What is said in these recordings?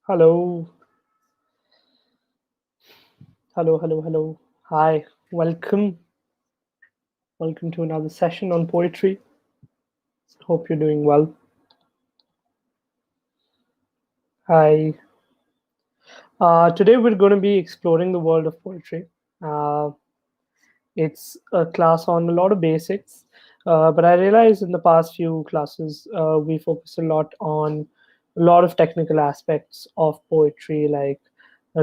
Hello, hello. Hi, welcome. Welcome to another session on poetry. Hope you're doing well. Hi. Today we're going to be exploring the world of poetry. Uh, it's a class on a lot of basics, but I realized in the past few classes we focus a lot on a lot of technical aspects of poetry, like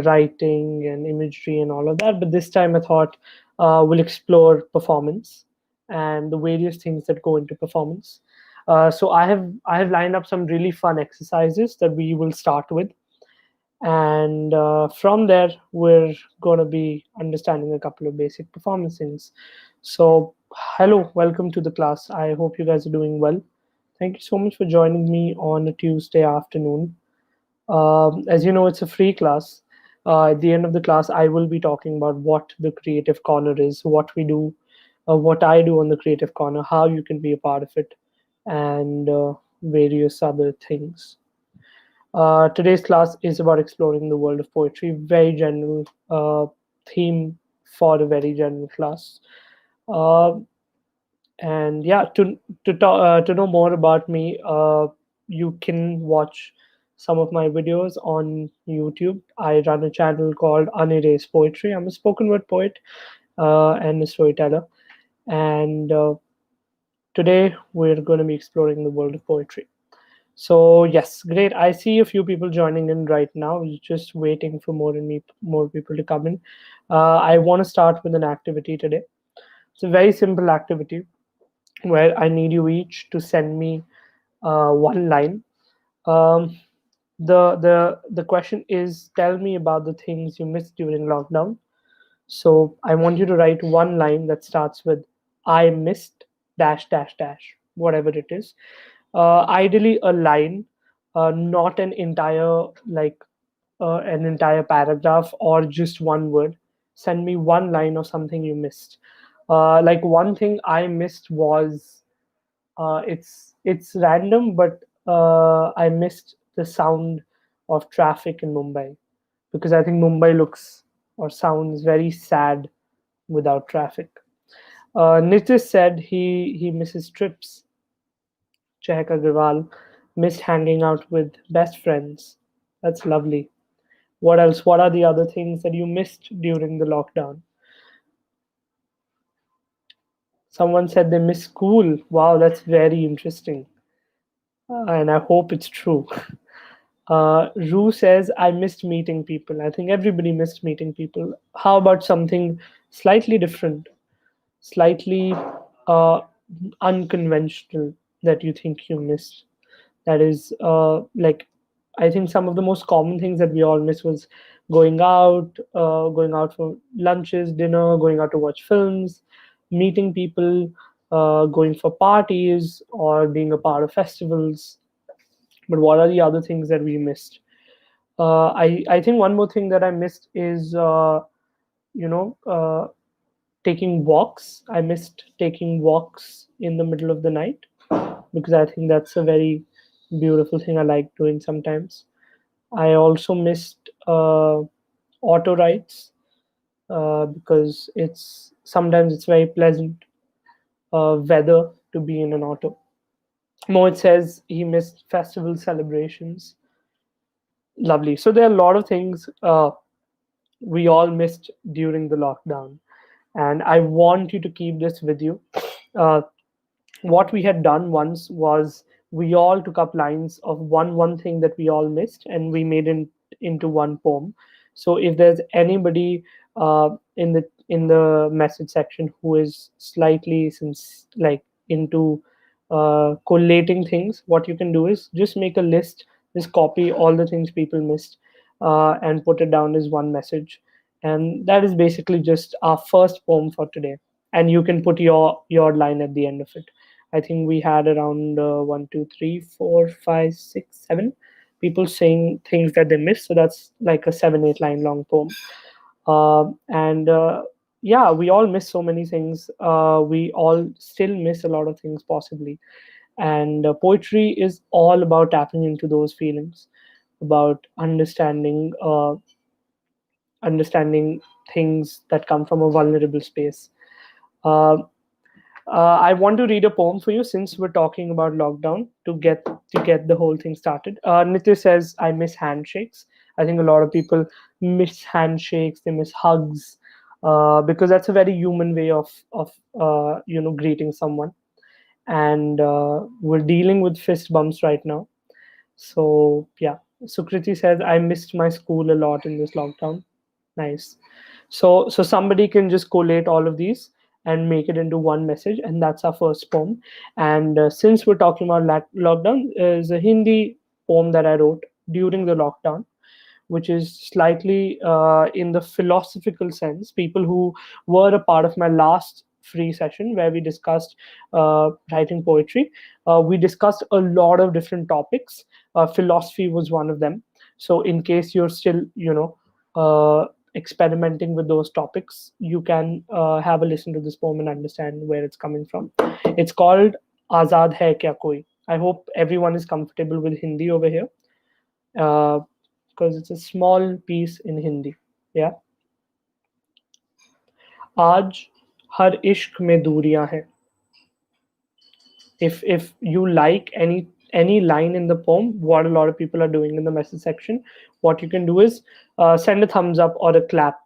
writing and imagery and all of that. But this time I thought we'll explore performance and the various things that go into performance. So I have lined up some really fun exercises that we will start with, and from there we're going to be understanding a couple of basic performance things. So hello, welcome to the class. I hope you guys are doing well. Thank you so much for joining me on a Tuesday afternoon. As you know, it's a free class. At the end of the class I will be talking about what the creative corner is, what we do, what I do on the creative corner, how you can be a part of it, and various other things. Today's class is about exploring the world of poetry, very general theme for a very general class. Uh, and yeah, to know more about me, you can watch some of my videos on YouTube. I run a channel called Unerased Poetry. I'm a spoken word poet and a storyteller. And today we're going to be exploring the world of poetry. So yes, great. I see a few people joining in right now. Just waiting for more people to come in. I want to start with an activity today. It's a very simple activity where I need you each to send me one line. Um, the question is, tell me about the things you missed during lockdown. So I want you to write one line that starts with "I missed dash dash dash," whatever it is. Ideally, a line, not an entire paragraph or just one word. Send me one line of something you missed. Like one thing I missed was it's random, but I missed the sound of traffic in Mumbai because I think Mumbai looks or sounds very sad without traffic. Nitish said he misses trips. Chehak Agarwal missed hanging out with best friends. That's lovely. What else? What are the other things that you missed during the lockdown? Someone said they miss school. Wow, that's very interesting. And I hope it's true. Rue says, I missed meeting people. I think everybody missed meeting people. How about something slightly different, slightly uh, unconventional that you think you missed? That is like, I think some of the most common things that we all miss was going out for lunches, dinner, going out to watch films, meeting people, going for parties, or being a part of festivals. But what are the other things that we missed? I think one more thing that I missed is you know taking walks. I missed taking walks in the middle of the night because I think that's a very beautiful thing I like doing sometimes. I also missed auto rides because it's very pleasant weather to be in an auto. Mohit says he missed festival celebrations. Lovely. So there are a lot of things we all missed during the lockdown, and I want you to keep this with you. Uh, what we had done once was we all took up lines of one thing that we all missed and we made it into one poem. So if there's anybody in the message section who is slightly since like into collating things, what you can do is just make a list, just copy all the things people missed, and put it down as one message, and that is basically just our first poem for today. And you can put your line at the end of it. I think we had around 1, 2, 3, 4, 5, 6, 7 people saying things that they missed. So that's like a 7, 8 line long poem. And yeah, we all miss so many things. We all still miss a lot of things, possibly. And poetry is all about tapping into those feelings. about understanding things that come from a vulnerable space. Uh, I want to read a poem for you since we're talking about lockdown to get the whole thing started. Nitya says, "I miss handshakes." I think a lot of people miss handshakes. They miss hugs because that's a very human way of greeting someone. And we're dealing with fist bumps right now. So yeah, Sukriti says, "I missed my school a lot in this lockdown." Nice. So somebody can just collate all of these and make it into one message, and that's our first poem. And since we're talking about lockdown, is a Hindi poem that I wrote during the lockdown, which is slightly in the philosophical sense. People who were a part of my last free session where we discussed writing poetry, we discussed a lot of different topics. Philosophy was one of them. So, in case you're still, experimenting with those topics, you can have a listen to this poem and understand where it's coming from. It's called Azad Hai Kya Koi. I hope everyone is comfortable with Hindi over here. Uh, because it's a small piece in Hindi. Yeah. आज हर इश्क में दूरियां हैं. If you like any line in the poem, what a lot of people are doing in the message section, what you can do is send a thumbs up or a clap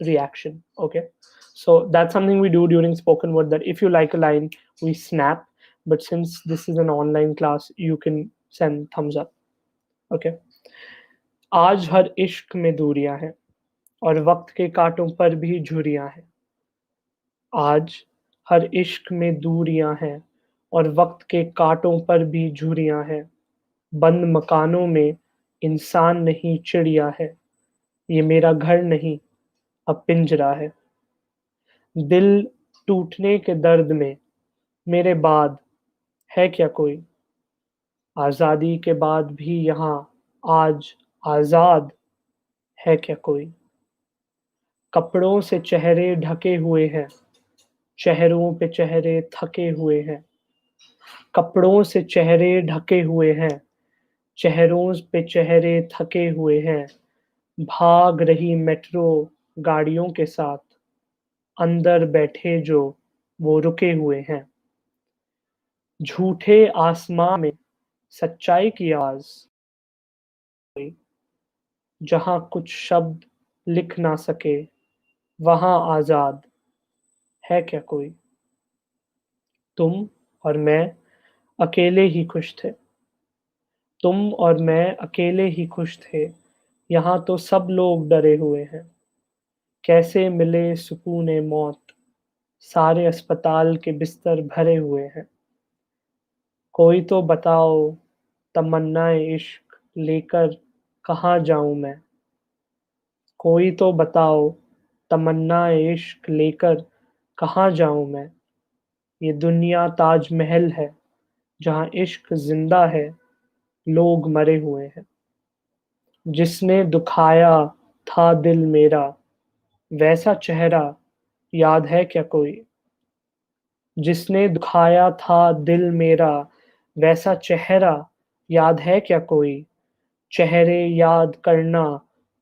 reaction. Okay. So that's something we do during spoken word, that if you like a line, we snap. But since this is an online class, you can send thumbs up. Okay. आज हर इश्क में दूरियां हैं और वक्त के कांटों पर भी झुर्रियां हैं. आज हर इश्क में दूरियां हैं और वक्त के कांटों पर भी झुर्रियां हैं. बंद मकानों में इंसान नहीं चिड़िया है. ये मेरा घर नहीं अब पिंजरा है. दिल टूटने के दर्द में मेरे बाद है क्या कोई. आज़ादी के बाद भी यहाँ आज आज़ाद है क्या कोई. कपड़ों से चेहरे ढके हुए हैं, चेहरों पे चेहरे थके हुए हैं. कपड़ों से चेहरे ढके हुए हैं, चेहरों पे चेहरे थके हुए हैं. भाग रही मेट्रो गाड़ियों के साथ, अंदर बैठे जो वो रुके हुए हैं. झूठे आसमां में सच्चाई की आवाज, जहां कुछ शब्द लिख ना सके वहां आजाद है क्या कोई. तुम और मैं अकेले ही खुश थे. तुम और मैं अकेले ही खुश थे. यहाँ तो सब लोग डरे हुए हैं. कैसे मिले सुकून मौत, सारे अस्पताल के बिस्तर भरे हुए हैं. कोई तो बताओ तमन्नाए इश्क लेकर कहाँ जाऊं मैं. कोई तो बताओ तमन्नाए इश्क लेकर कहाँ जाऊं मैं. ये दुनिया ताजमहल है जहाँ इश्क जिंदा है, लोग मरे हुए हैं. जिसने दुखाया था दिल मेरा, वैसा चेहरा याद है क्या कोई. जिसने दुखाया था दिल मेरा, वैसा चेहरा याद है क्या कोई. चेहरे याद करना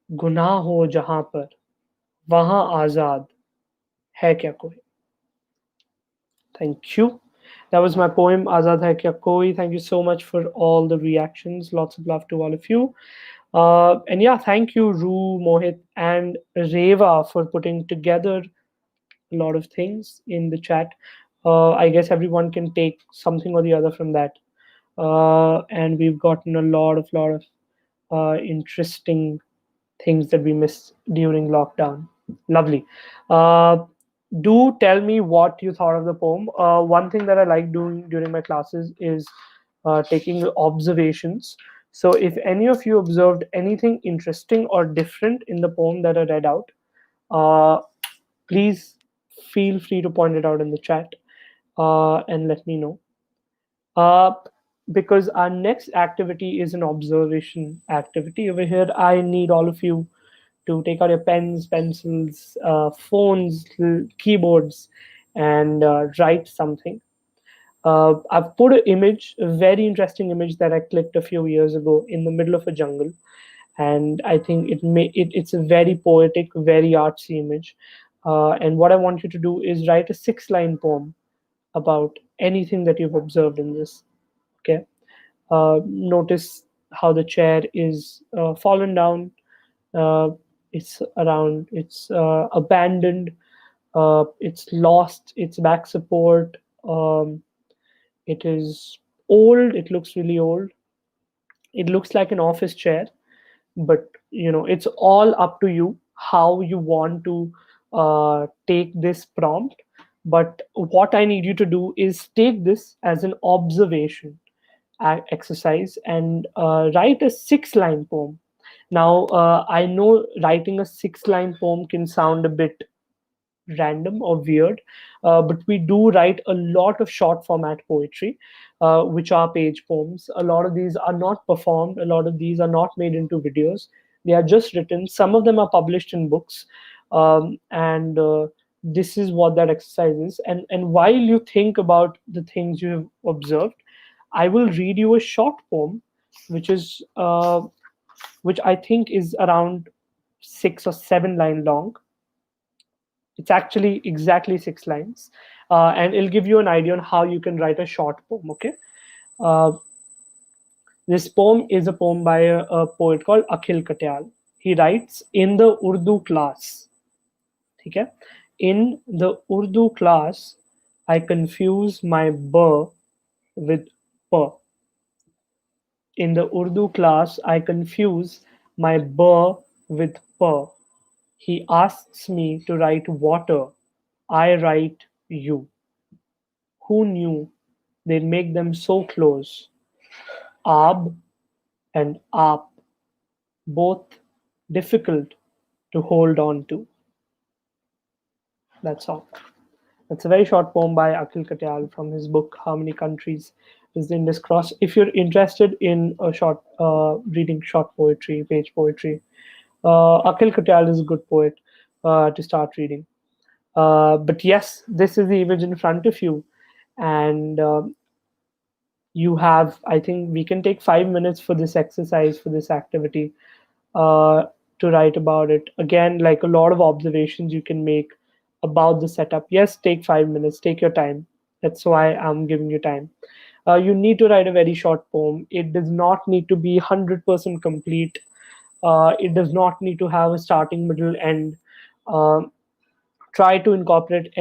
गुनाह हो जहां पर, वहां आजाद है क्या कोई. Thank you. That was my poem, Azad Hai Kya Koi. Thank you so much for all the reactions. Lots of love to all of you. And yeah, thank you, Roo, Mohit, and Reva for putting together a lot of things in the chat. I guess everyone can take something or the other from that. And we've gotten a lot of interesting things that we missed during lockdown. Lovely. Do tell me what you thought of the poem. One thing that I like doing during my classes is taking observations. So if any of you observed anything interesting or different in the poem that I read out, uh, please feel free to point it out in the chat and let me know. Uh, because our next activity is an observation activity. Over here, I need all of you to take out your pens, pencils, phones, keyboards, and write something. I've put an image, a very interesting image that I clicked a few years ago in the middle of a jungle, and I think it's a very poetic, very artsy image. And what I want you to do is write a six-line poem about anything that you've observed in this. Okay. Notice how the chair is fallen down. Uh, it's abandoned. It's lost its back support. It is old. It looks really old. It looks like an office chair, but it's all up to you how you want to take this prompt. But what I need you to do is take this as an observation exercise and write a six-line poem. Now, I know writing a six-line poem can sound a bit random or weird, but we do write a lot of short format poetry, which are page poems. A lot of these are not performed, a lot of these are not made into videos. They are just written. Some of them are published in books. And This is what that exercise is. And while you think about the things you have observed, I will read you a short poem, which is which I think is around 6 or 7 line long. It's actually exactly 6 lines, and it'll give you an idea on how you can write a short poem. Okay, uh, this poem is a poem by a poet called Akhil Katyal. He writes in the Urdu class. Okay, in the Urdu class, I confuse my b with p. In the Urdu class, I confuse my b with p. He asks me to write water. I write you. Who knew they'd make them so close? Ab and Aap, both difficult to hold on to. That's all. That's a very short poem by Akhil Katyal from his book How Many Countries Is the Indus Cross. If you're interested in a short reading short poetry, page poetry, Akhil Katyal is a good poet to start reading. But yes, this is the image in front of you, and you have, I think we can take 5 minutes for this exercise, for this activity, uh, to write about it. Again, like a lot of observations you can make about the setup. Yes, take 5 minutes, take your time. That's why I'm giving you time. You need to write a very short poem. It does not need to be 100% complete. It does not need to have a starting, middle, end. Uh, Try to incorporate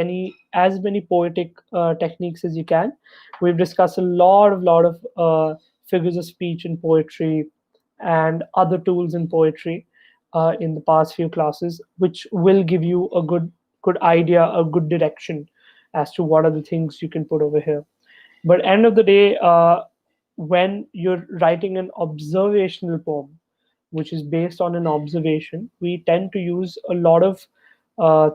as many poetic techniques as you can. We've discussed a lot of figures of speech in poetry and other tools in poetry in the past few classes, which will give you a good idea, a good direction as to what are the things you can put over here. But end of the day, when you're writing an observational poem, which is based on an observation, we tend to use a lot of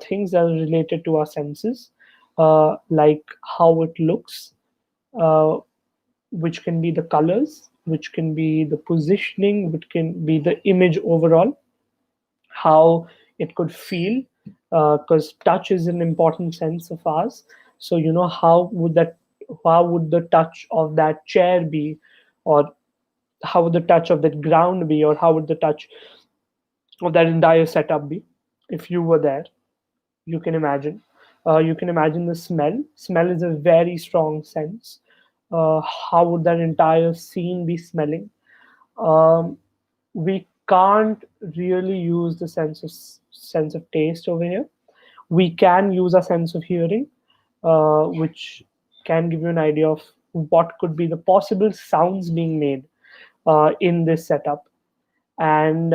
things that are related to our senses, like how it looks, uh, which can be the colors, which can be the positioning, which can be the image overall, how it could feel, because touch is an important sense of ours. So how would the touch of that chair be, or how would the touch of that ground be, or how would the touch of that entire setup be if you were there? You can imagine. You can imagine the smell. Smell is a very strong sense. How would that entire scene be smelling? Um, we can't really use the sense of taste over here. We can use a sense of hearing, which can give you an idea of what could be the possible sounds being made in this setup. And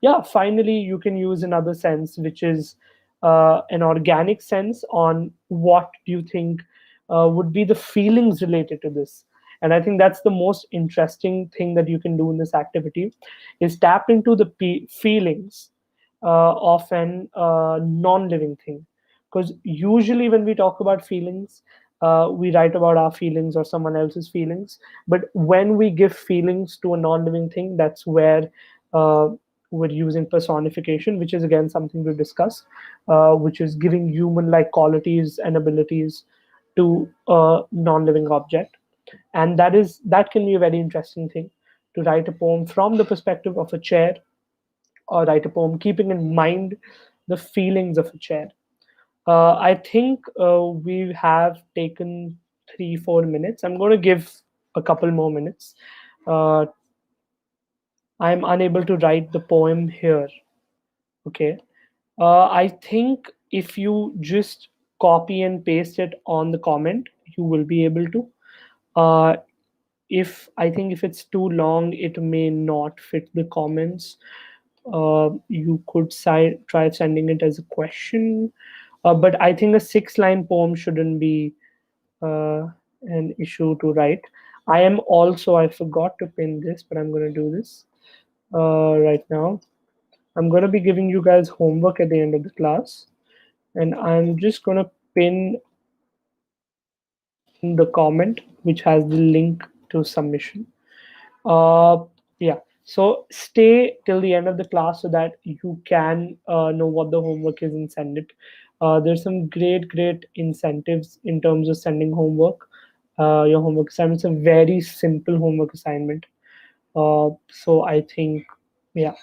yeah, finally you can use another sense, which is an organic sense on what do you think would be the feelings related to this. And I think that's the most interesting thing that you can do in this activity, is tap into the feelings of an non-living thing. Because usually when we talk about feelings, we write about our feelings or someone else's feelings. But when we give feelings to a non-living thing, that's where uh, we're using personification, which is again something we discussed, which is giving human-like qualities and abilities to a non-living object. And that can be a very interesting thing, to write a poem from the perspective of a chair, or write a poem keeping in mind the feelings of a chair. I think we have taken 3-4 minutes. I'm going to give a couple more minutes. uh, I'm unable to write the poem here. Okay. I think if you just copy and paste it on the comment, you will be able to. Uh, if I think if it's too long, it may not fit the comments. You could try sending it as a question. But I think a 6-line poem shouldn't be uh, an issue to write. I forgot to pin this, but I'm going to do this right now. I'm going to be giving you guys homework at the end of the class, and I'm just going to pin the comment which has the link to submission. Uh, yeah. So stay till the end of the class so that you can know what the homework is and send it. There's some great incentives in terms of sending homework. Your homework assignment is a very simple homework assignment. So I think, yeah,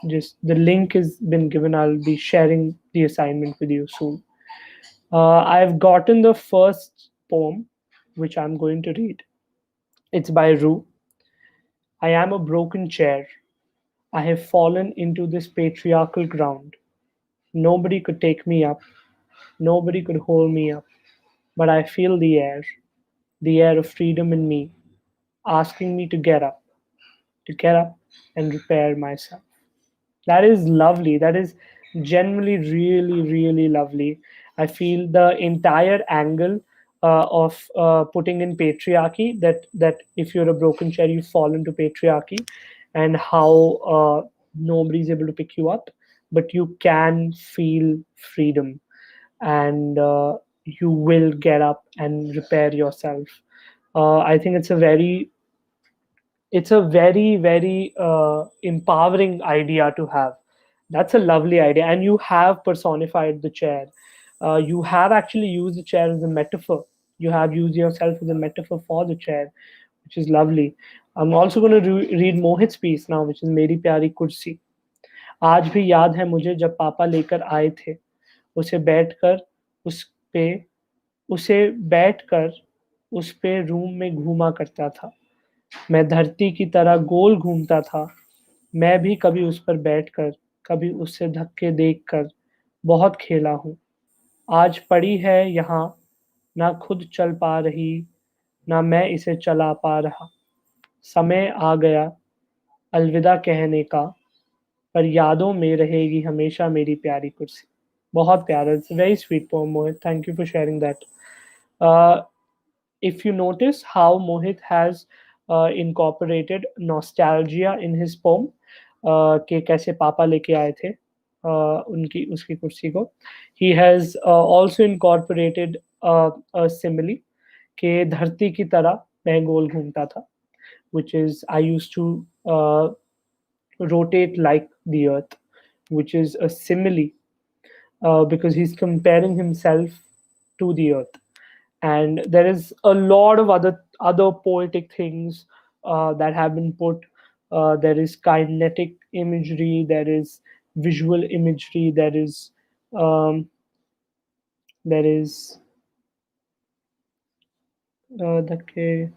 just the link has been given. I'll be sharing the assignment with you soon. I've gotten the first poem, which I'm going to read. It's by Rue. I am a broken chair. I have fallen into this patriarchal ground. Nobody could take me up. Nobody could hold me up. But I feel the air of freedom in me, asking me to get up and repair myself. That is lovely. That is generally really lovely. I feel the entire angle of putting in patriarchy, that if you're a broken chair, you fall into patriarchy, and how nobody's able to pick you up, but you can feel freedom, and you will get up and repair yourself. I think it's a very empowering idea to have. That's a lovely idea, and you have personified the chair. You have actually used the chair as a metaphor. You have used yourself as a metaphor for the chair, which is lovely. I'm also going to read Mohit's piece now, which is मेरी प्यारी कुर्सी. आज भी याद है मुझे जब पापा लेकर आए थे, उसे बैठकर उस पे उसे बैठकर उस पे रूम में घूमा करता था. मैं धरती की तरह गोल घूमता था. मैं भी कभी उस पर बैठकर, कभी उससे धक्के देखकर बहुत खेला हूँ. आज पड़ी है यहाँ, ना खुद चल पा रही, ना मैं इसे चला पा रहा. समय आ गया अलविदा कहने का, पर यादों में रहेगी हमेशा मेरी प्यारी कुर्सी. बहुत प्यारा. It's very sweet poem, Mohit. Thank you for sharing that. If you notice how Mohit has incorporated nostalgia in his poem, कि कैसे पापा लेके आए थे उनकी उसकी कुर्सी को, he has also incorporated a simile कि धरती की तरह मैं गोल घूमता था, which is I used to rotate like the earth, which is a simile because he's comparing himself to the earth. And there is a lot of other poetic things that have been put. There is kinetic imagery, there is visual imagery, um, there is the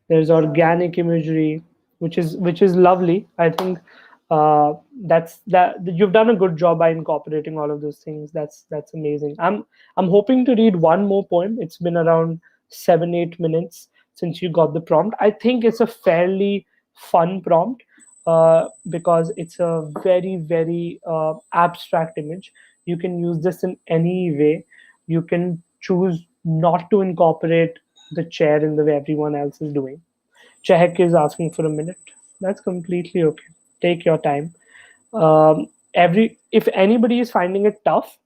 there's organic imagery, which is lovely. I think that you've done a good job by incorporating all of those things. That's amazing. I'm hoping to read one more poem. It's been around 7-8 minutes since you got the prompt. I think it's a fairly fun prompt because it's a very abstract image. You can use this in any way. You can choose not to incorporate the chair in the way everyone else is doing. Chehek is asking for a minute. That's completely okay. Take your time. Every If anybody is finding it tough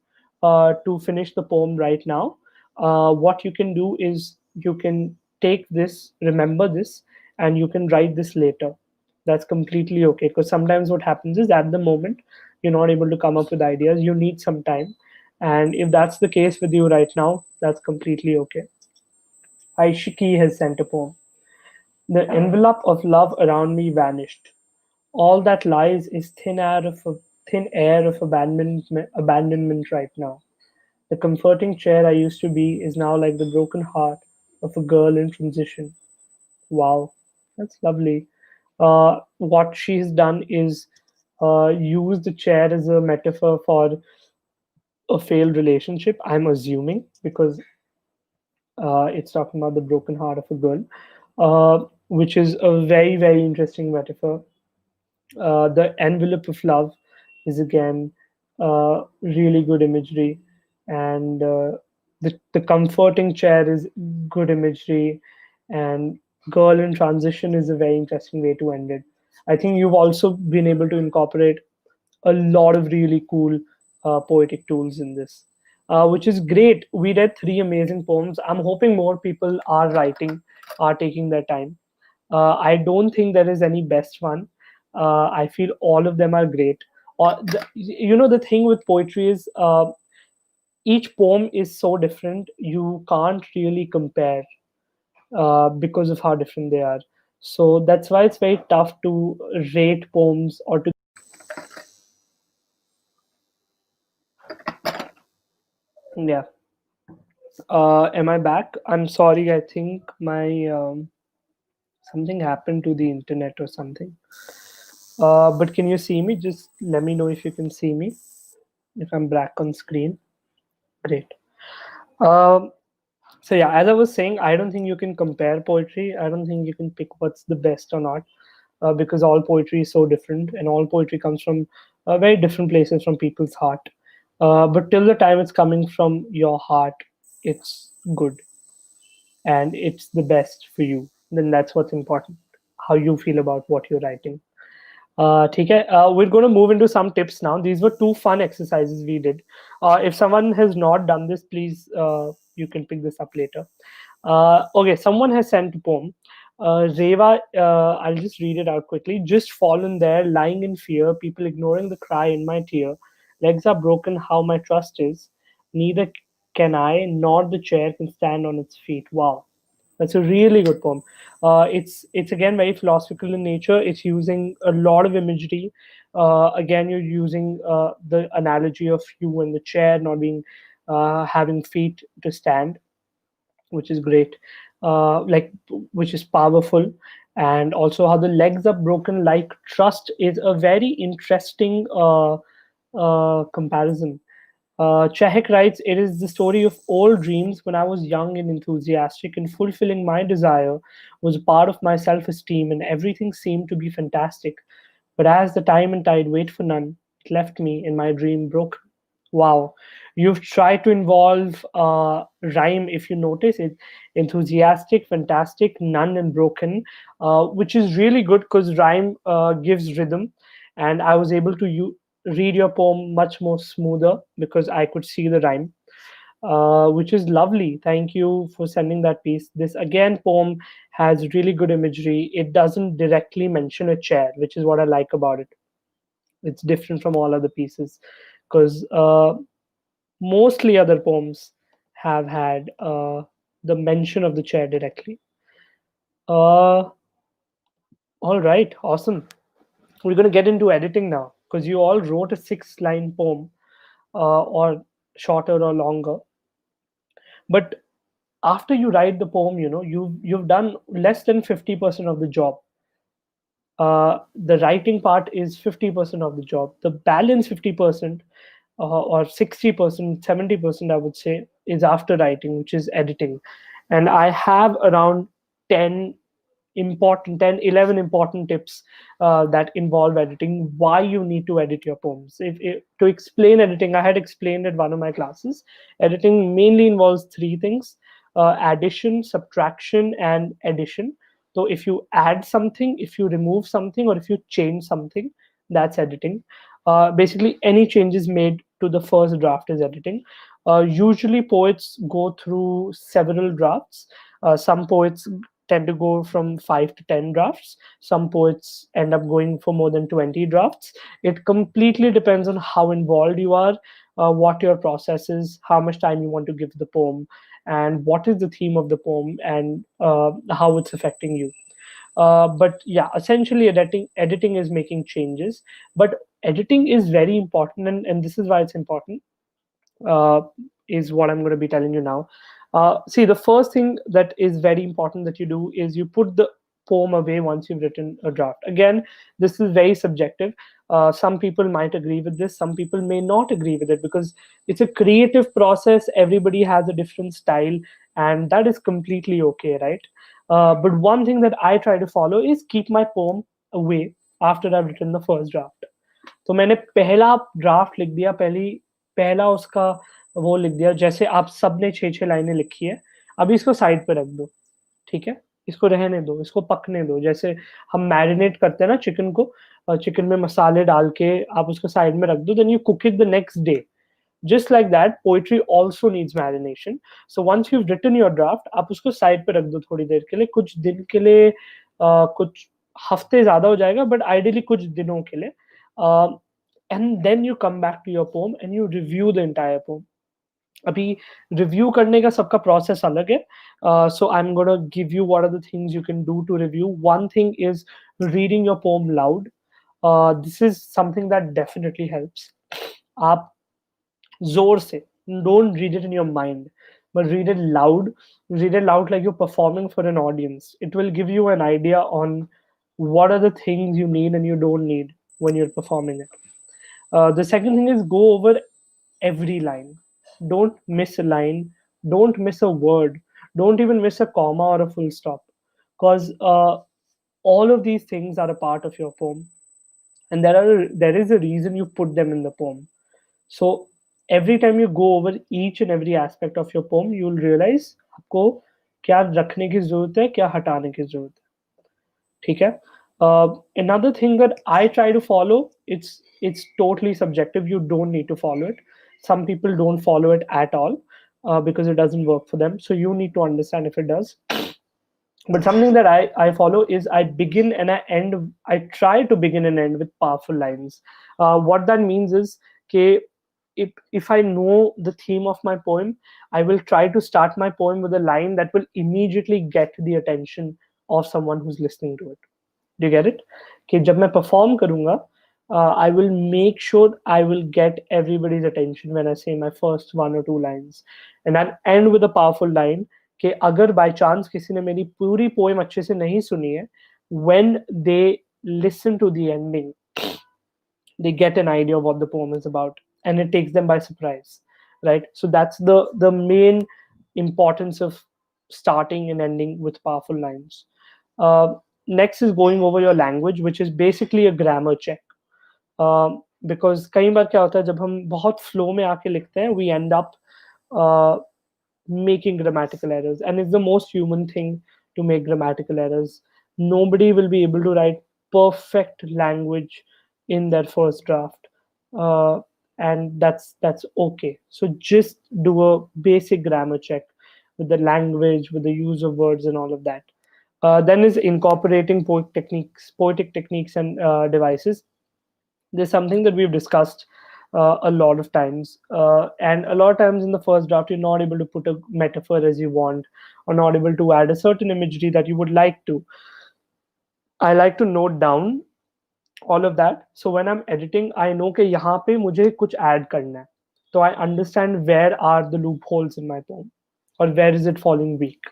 to finish the poem right now, what you can do is you can take this, remember this, and you can write this later. That's completely okay. Because sometimes what happens is at the moment you're not able to come up with ideas. You need some time, and if that's the case with you right now, that's completely okay. Aishiki has sent a poem. The envelope of love around me vanished. All that lies is thin air of abandonment right now. The comforting chair I used to be is now like the broken heart of a girl in transition. Wow, that's lovely. What she's done is use the chair as a metaphor for a failed relationship, I'm assuming, because it's talking about the broken heart of a girl, which is a very, very interesting metaphor. The envelope of love is again really good imagery, and the comforting chair is good imagery, and girl in transition is a very interesting way to end it. I think you've also been able to incorporate a lot of really cool poetic tools in this, which is great. We read three amazing poems. I'm hoping more people are taking their time. I don't think there is any best one. I feel all of them are great. The thing with poetry is each poem is so different. You can't really compare because of how different they are. So that's why it's very tough to rate poems or to. Yeah. Am I back? I'm sorry. I think my something happened to the internet or something. But can you see me? Just let me know if you can see me. If I'm back on screen, great. Um, so yeah, as I was saying, I don't think you can compare poetry. I don't think you can pick what's the best or not, because all poetry is so different, and all poetry comes from very different places from people's heart. But till the time it's coming from your heart, it's good and it's the best for you. Then that's what's important. How you feel about what you're writing. ठीक है, we're going to move into some tips now. These were two fun exercises we did. If someone has not done this, please you can pick this up later. Okay, someone has sent a poem. Reva, I'll just read it out quickly. Just fallen there, lying in fear, people ignoring the cry in my tear. Legs are broken, how my trust is. Neither can I, nor the chair can stand on its feet. Wow, that's a really good poem. It's again very philosophical in nature. It's using a lot of imagery. Again, you're using the analogy of you and the chair not being having feet to stand, which is great. Which is powerful, and also how the legs are broken like trust is a very interesting comparison. Chehek writes, it is the story of old dreams when I was young and enthusiastic, and fulfilling my desire was a part of my self esteem, and everything seemed to be fantastic. But as the time and tide wait for none, it left me in my dream broken. Wow. You've tried to involve rhyme, if you notice it, enthusiastic, fantastic, none, and broken, which is really good because rhyme gives rhythm. And I was able to read your poem much more smoother because I could see the rhyme, which is lovely. Thank you for sending that piece. This again poem has really good imagery. It doesn't directly mention a chair, which is what I like about it. It's different from all other pieces because mostly other poems have had the mention of the chair directly. Uh, all right, awesome. We're going to get into editing now because you all wrote a 6-line poem, or shorter or longer. But after you write the poem, you've done less than 50% of the job. The writing part is 50% of the job. The balance 50%, or 60%, 70%, I would say, is after writing, which is editing. And I have around 10 11 important tips that involve editing, why you need to edit your poems. If to explain editing, I had explained at one of my classes. Editing mainly involves three things: addition, subtraction, and addition. So if you add something, if you remove something, or if you change something, that's editing. Basically, any changes made to the first draft is editing. Usually, poets go through several drafts. Some poets tend to go from 5 to 10 drafts. Some poets end up going for more than 20 drafts. It completely depends on how involved you are, what your process is, how much time you want to give the poem, and what is the theme of the poem, and how it's affecting you. But yeah, essentially editing is making changes, but editing is very important, and this is why it's important, uh, is what I'm going to be telling you now. See, the first thing that is very important that you do is you put the poem away once you've written a draft. Again, this is very subjective. Some people might agree with this, some people may not agree with it, because it's a creative process. Everybody has a different style, and that is completely okay, right? But one thing that I try to follow is keep my poem away after I've written the first draft. तो मैंने पहला draft लिख दिया, पहला उसका वो लिख दिया, जैसे आप सबने 6-6 लाइनें लिखी है, अभी इसको साइड पे रख दो, ठीक है? इसको रहने दो, इसको पकने दो। जैसे हम मैरिनेट करते हैं ना चिकन को, चिकन में मसाले डाल के आप उसको साइड में रख दो, then you cook it the next day. Just like that, poetry also needs marination. So once you've written your draft, आप उसको साइड पे रख दो थोड़ी देर के लिए, कुछ दिन के लिए, कुछ हफ्ते ज़्यादा हो जाएगा, बट आइडियली कुछ दिनों के लिए। And then you come back to your poem and you review the entire poem. अभी रिव्यू करने का सबका प्रोसेस अलग है, so I am gonna give you what are the things you can do to review. One thing is reading your poem loud. This is something that definitely helps. आप जोर से, don't read it in your mind, but read it loud like you're performing for an audience. It will give you an idea on what are the things you need and you don't need when you're performing it. The second thing is go over every line. Don't miss a line, don't miss a word, don't even miss a comma or a full stop, because all of these things are a part of your poem, and there is a reason you put them in the poem. So every time you go over each and every aspect of your poem, you'll realize आपको क्या रखने की जरूरत है, क्या हटाने की जरूरत है, ठीक है? Another thing that I try to follow, it's totally subjective. You don't need to follow it. Some people don't follow it at all, because it doesn't work for them. So you need to understand if it does. But something that I follow is I begin and I end. I try to begin and end with powerful lines. What that means is, okay, if I know the theme of my poem, I will try to start my poem with a line that will immediately get the attention of someone who's listening to it. Do you get it? कि जब मैं perform करूँगा, I will make sure I will get everybody's attention when I say my first one or two lines, and I'll end with a powerful line कि अगर by chance किसी ने मेरी पूरी poem अच्छे से नहीं सुनी है, when they listen to the ending, they get an idea of what the poem is about, and it takes them by surprise, right? So that's the main importance of starting and ending with powerful lines. uh, Next is going over your language, which is basically a grammar check. Because कई बार क्या होता है, जब हम बहुत flow में आके लिखते हैं, we end up uh, making grammatical errors, and it's the most human thing to make grammatical errors. Nobody will be able to write perfect language in their first draft, uh, and that's okay. So just do a basic grammar check with the language, with the use of words and all of that. Then is incorporating poetic techniques and devices. There's something that we've discussed a lot of times, and a lot of times in the first draft you're not able to put a metaphor as you want, or not able to add a certain imagery that you would like to. I like to note down all of that, so when I'm editing I know कि यहाँ पे मुझे कुछ add करना है, so I understand where are the loopholes in my poem, or where is it falling weak.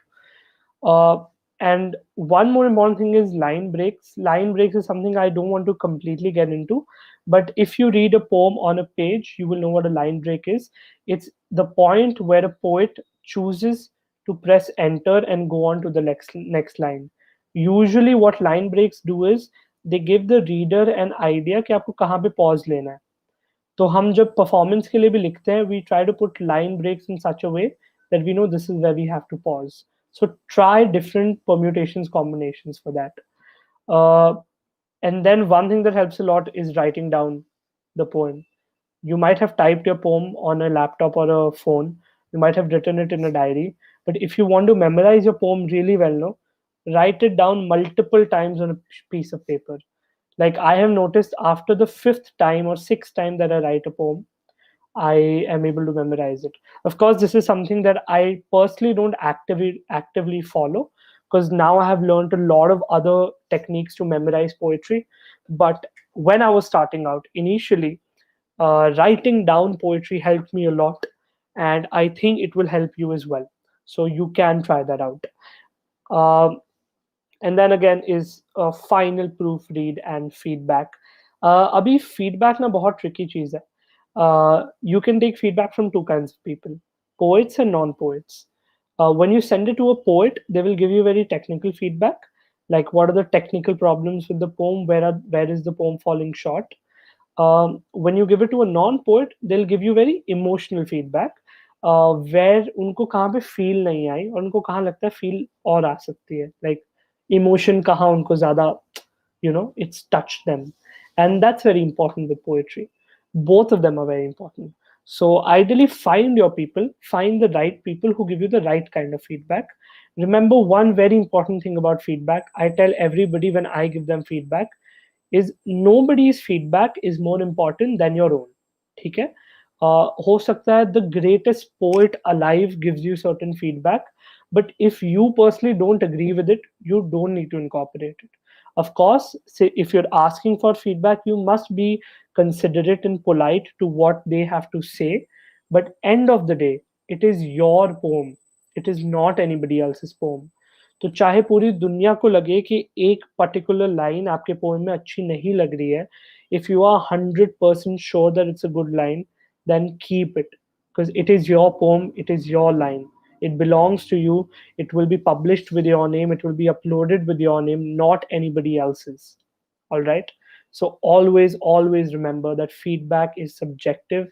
uh, and one more important thing is line breaks. Line breaks is something I don't want to completely get into, but if you read a poem on a page, you will know what a line break is. It's the point where a poet chooses to press enter and go on to the next line. Usually, what line breaks do is they give the reader an idea कि आपको कहाँ पे pause लेना है. तो हम जब performance के लिए भी लिखते हैं, we try to put line breaks in such a way that we know this is where we have to pause. So try different permutations, combinations for that. uh, and then one thing that helps a lot is writing down the poem. You might have typed your poem on a laptop or a phone, you might have written it in a diary, but if you want to memorize your poem really well, no, write it down multiple times on a piece of paper. Like I have noticed after the fifth time or sixth time that I write a poem, I am able to memorize it. Of course, this is something that I personally don't actively follow, because now I have learned a lot of other techniques to memorize poetry. But when I was starting out initially, writing down poetry helped me a lot, and I think it will help you as well. So you can try that out. Um, and then again is final proofread and feedback. अभी feedback ना बहुत tricky चीज है. You can take feedback from two kinds of people: poets and non-poets. When you send it to a poet, they will give you very technical feedback, like what are the technical problems with the poem, where is the poem falling short. When you give it to a non-poet, they'll give you very emotional feedback, where उनको कहाँ पे feel नहीं आई और उनको कहाँ लगता है feel और आ सकती है, like emotion कहाँ उनको ज़्यादा, it's touched them. And that's very important with poetry. Both of them are very important. So ideally, find your people, find the right people who give you the right kind of feedback. Remember one very important thing about feedback, I tell everybody when I give them feedback, is nobody's feedback is more important than your own. ठीक है. हो सकता है the greatest poet alive gives you certain feedback, but if you personally don't agree with it, you don't need to incorporate it. Of course, say if you're asking for feedback, you must be considerate and polite to what they have to say, but end of the day, it is your poem, it is not anybody else's poem. तो चाहे पूरी दुनिया को लगे कि एक particular line आपके poem में अच्छी नहीं लग रही है, if you are 100% sure that it's a good line, then keep it, because it is your poem, it is your line, it belongs to you, it will be published with your name, it will be uploaded with your name, not anybody else's. All right. So always remember that feedback is subjective,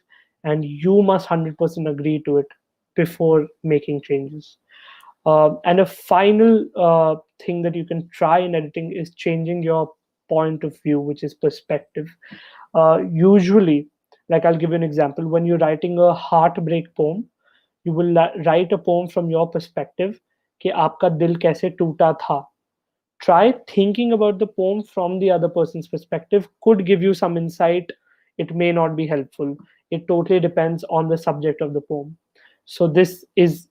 and you must 100% agree to it before making changes. And a final thing that you can try in editing is changing your point of view, which is perspective. Usually, like I'll give you an example, when you're writing a heartbreak poem, you will write a poem from your perspective कि आपका दिल कैसे टूटा था. Try thinking about the poem from the other person's perspective, could give you some insight, it may not be helpful, it totally depends on the subject of the poem. So this is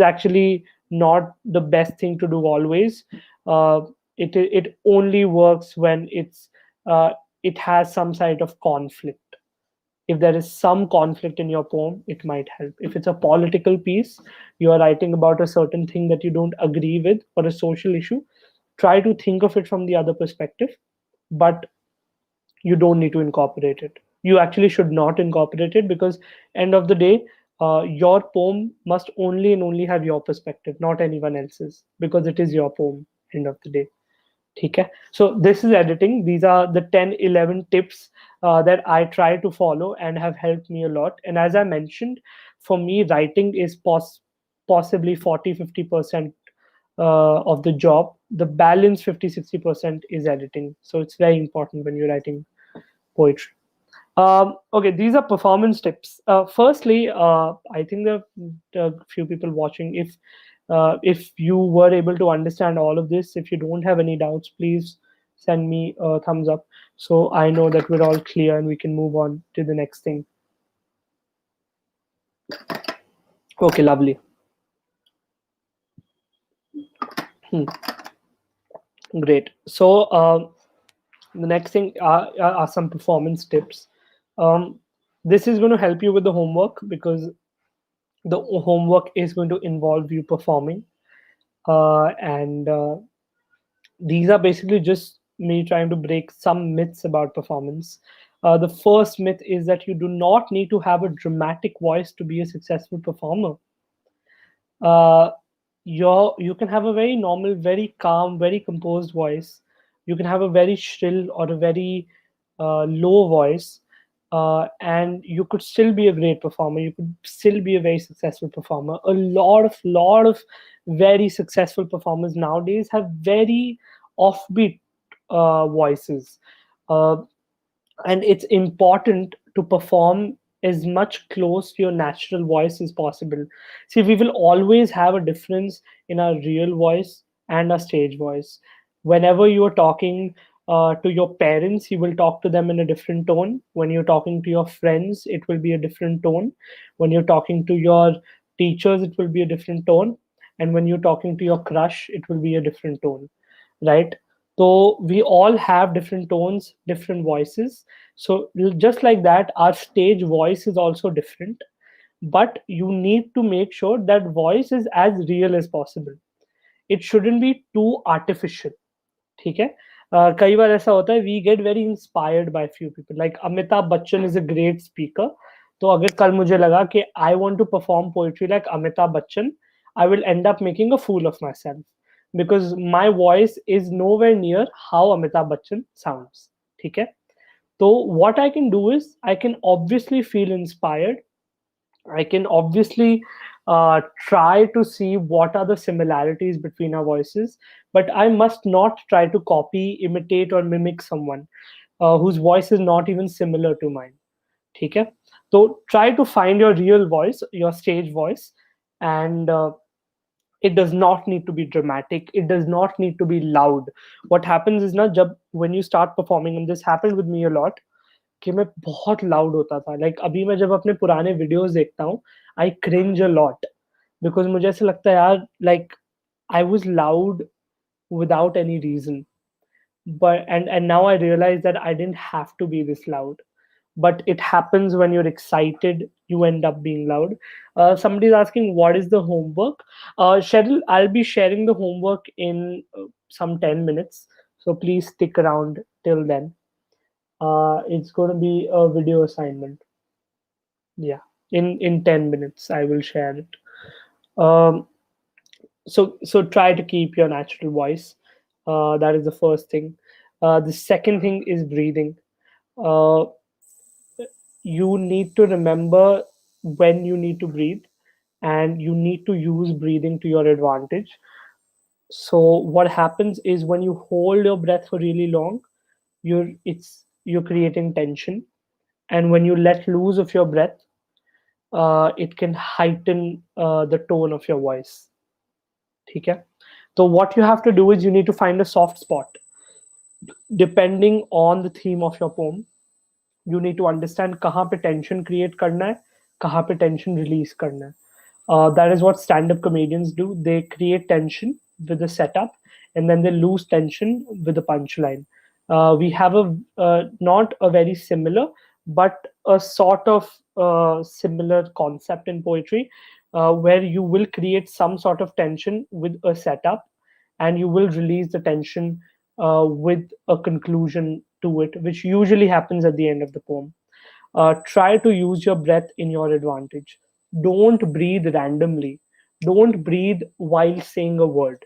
actually not the best thing to do always. It only works when uh, it has some side of conflict. If there is some conflict in your poem, it might help. If it's a political piece, you are writing about a certain thing that you don't agree with, or a social issue, try to think of it from the other perspective, but you don't need to incorporate it. You actually should not incorporate it, because end of the day, your poem must only and only have your perspective, not anyone else's, because it is your poem, end of the day. Okay, so this is editing. These are the 10, 11 tips that I try to follow and have helped me a lot. And as I mentioned, for me, writing is possibly 40-50% of the job. The balance 50-60% is editing. So it's very important when you're writing poetry. Okay, these are performance tips. Firstly, I think there are a few people watching. If you were able to understand all of this, if you don't have any doubts, please send me a thumbs up, so I know that we're all clear and we can move on to the next thing. Okay, lovely. Great. So the next thing are some performance tips. This is going to help you with the homework, because the homework is going to involve you performing, and these are basically just me trying to break some myths about performance. The first myth is that you do not need to have a dramatic voice to be a successful performer. uh, you can have a very normal, very calm, very composed voice. You can have a very shrill or a very low voice, and you could still be a great performer. You could still be a very successful performer. A lot of very successful performers nowadays have very offbeat voices. Uh, and it's important to perform as much close to your natural voice as possible. See, we will always have a difference in our real voice and our stage voice. Whenever you are talking, to your parents, you will talk to them in a different tone. When you're talking to your friends, it will be a different tone. When you're talking to your teachers, it will be a different tone. And when you're talking to your crush, it will be a different tone, right? So we all have different tones, different voices. So just like that, our stage voice is also different. But you need to make sure that voice is as real as possible. It shouldn't be too artificial. ठीक है. कई बार ऐसा होता है, we get very inspired by few people, like Amitabh Bachchan is a great speaker. तो अगर कल मुझे लगा कि I want to perform poetry like Amitabh Bachchan, I will end up making a fool of myself, because my voice is nowhere near how Amitabh Bachchan sounds. ठीक है. तो what I can do is I can obviously feel inspired. I can obviously try to see what are the similarities between our voices, but I must not try to copy, imitate, or mimic someone whose voice is not even similar to mine. ठीक है. So try to find your real voice, your stage voice, and it does not need to be dramatic. It does not need to be loud. What happens is ना, जब when you start performing, and this happened with me a lot, कि मैं बहुत loud होता था. Like अभी मैं जब अपने पुराने वीडियोस देखता हूँ, आई क्रिंज अ लॉट, बिकॉज मुझे ऐसा लगता है यार, like I was loud without any reason. But and now I realize that I didn't have to be this loud. But it happens when you're excited, you end up being loud. Somebody's asking what is the homework. Cheryl, I'll be sharing the homework in some 10 minutes, so please stick around till then. It's going to be a video assignment. Yeah, in 10 minutes I will share it. um, so try to keep your natural voice. That is the first thing. The second thing is breathing. uh, you need to remember when you need to breathe, and you need to use breathing to your advantage. So what happens is when you hold your breath for really long, you're creating tension. And when you let loose of your breath, it can heighten the tone of your voice. ठीक है. So what you have to do is you need to find a soft spot depending on the theme of your poem. You need to understand कहाँ पे tension create करना है, कहाँ पे tension release करना है. That is what stand-up comedians do. They create tension with the setup, and then they lose tension with the punchline. We have a not a very similar, but a sort of similar concept in poetry, where you will create some sort of tension with a setup, and you will release the tension with a conclusion to it, which usually happens at the end of the poem. Try to use your breath in your advantage. Don't breathe randomly. Don't breathe while saying a word.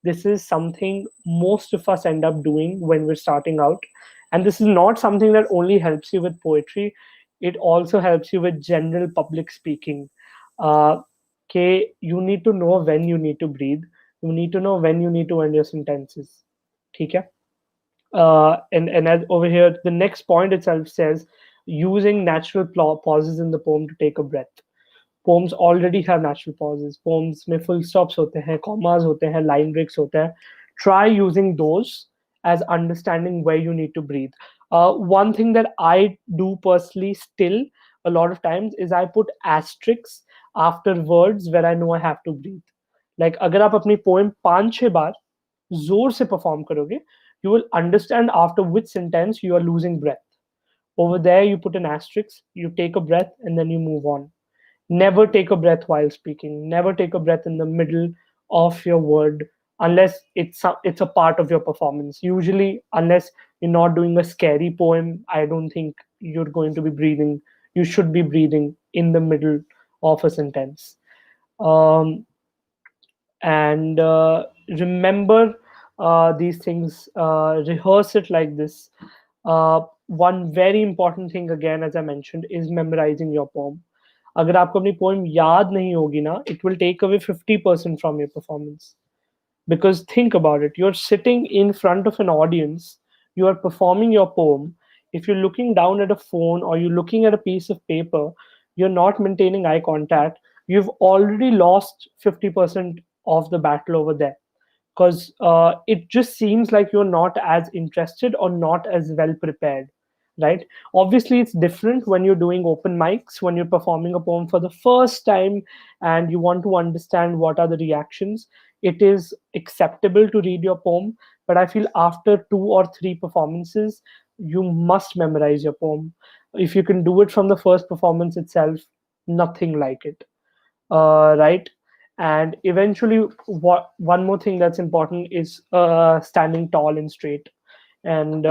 This is something most of us end up doing when we're starting out. And this is not something that only helps you with poetry, it also helps you with general public speaking. Okay, you need to know when you need to breathe. You need to know when you need to end your sentences. Okay? And as over here, the next point itself says using natural pauses in the poem to take a breath. Poems already have natural pauses. Poems में full stops होते हैं, commas होते हैं, line breaks होते हैं. Try using those as understanding where you need to breathe. One thing that I do personally still a lot of times is I put asterisks after words where I know I have to breathe. Like अगर आप अपनी poem 5-6 बार जोर से perform करोगे, you will understand after which sentence you are losing breath. Over there, you put an asterisk, you take a breath, and then you move on. Never take a breath while speaking. Never take a breath in the middle of your word unless it's a part of your performance. Usually, unless you're not doing a scary poem, I don't think you're going to be breathing. You should be breathing in the middle of a sentence. Um, and remember these things, rehearse it like this. One very important thing, again, as I mentioned, is memorizing your poem. अगर आपको अपनी poem याद नहीं होगी ना, it will take away 50% from your performance. Because think about it, you're sitting in front of an audience, you are performing your poem. If you're looking down at a phone or you're looking at a piece of paper, you're not maintaining eye contact, you've already lost 50% of the battle over there. because it just seems like you're not as interested or not as well prepared, right? Obviously it's different when you're doing open mics, when you're performing a poem for the first time and you want to understand what are the reactions. It is acceptable to read your poem, but I feel after 2 or 3 performances you must memorize your poem. If you can do it from the first performance itself, nothing like it, right? And eventually, what one more thing that's important is standing tall and straight, and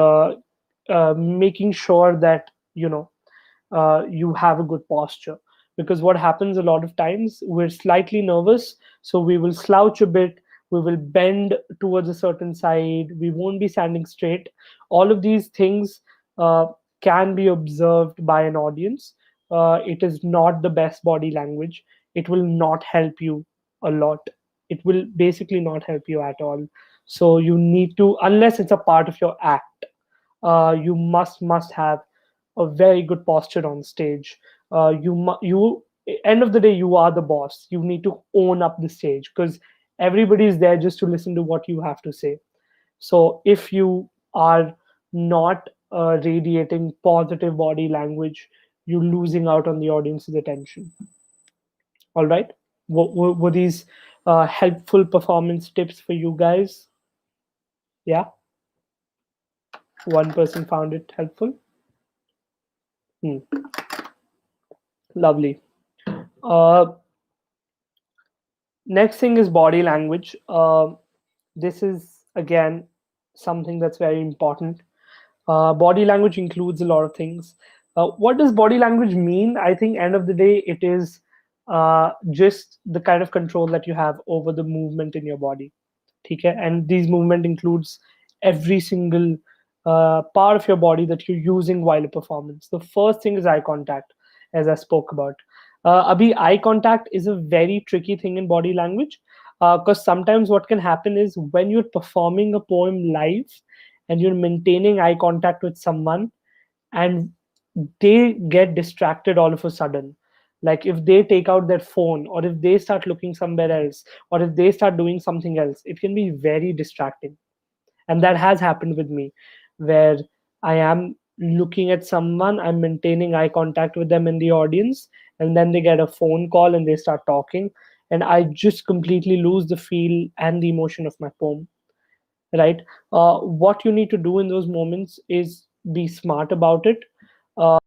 making sure that you have a good posture. Because what happens a lot of times, we're slightly nervous, so we will slouch a bit, we will bend towards a certain side, we won't be standing straight. All of these things uh, can be observed by an audience. It is not the best body language. It will not help you a lot. It will basically not help you at all. So you need to, unless it's a part of your act, you must have a very good posture on stage. You end of the day, you are the boss. You need to own up the stage because everybody is there just to listen to what you have to say. So if you are not radiating positive body language, you're losing out on the audience's attention. All right. Were these helpful performance tips for you guys? Yeah. One person found it helpful. Hmm. Lovely. Uh, Next thing is body language. This is again something that's very important. Body language includes a lot of things. What does body language mean? I think end of the day, it is just the kind of control that you have over the movement in your body. Okay, and these movement includes every single part of your body that you're using while a performance. The first thing is eye contact, as I spoke about. Abhi, eye contact is a very tricky thing in body language, because sometimes what can happen is when you're performing a poem live and you're maintaining eye contact with someone and they get distracted all of a sudden, like if they take out their phone or if they start looking somewhere else or if they start doing something else, it can be very distracting. And that has happened with me, where I am looking at someone, I'm maintaining eye contact with them in the audience, and then they get a phone call and they start talking, and I just completely lose the feel and the emotion of my poem, right? What you need to do in those moments is be smart about it. uh,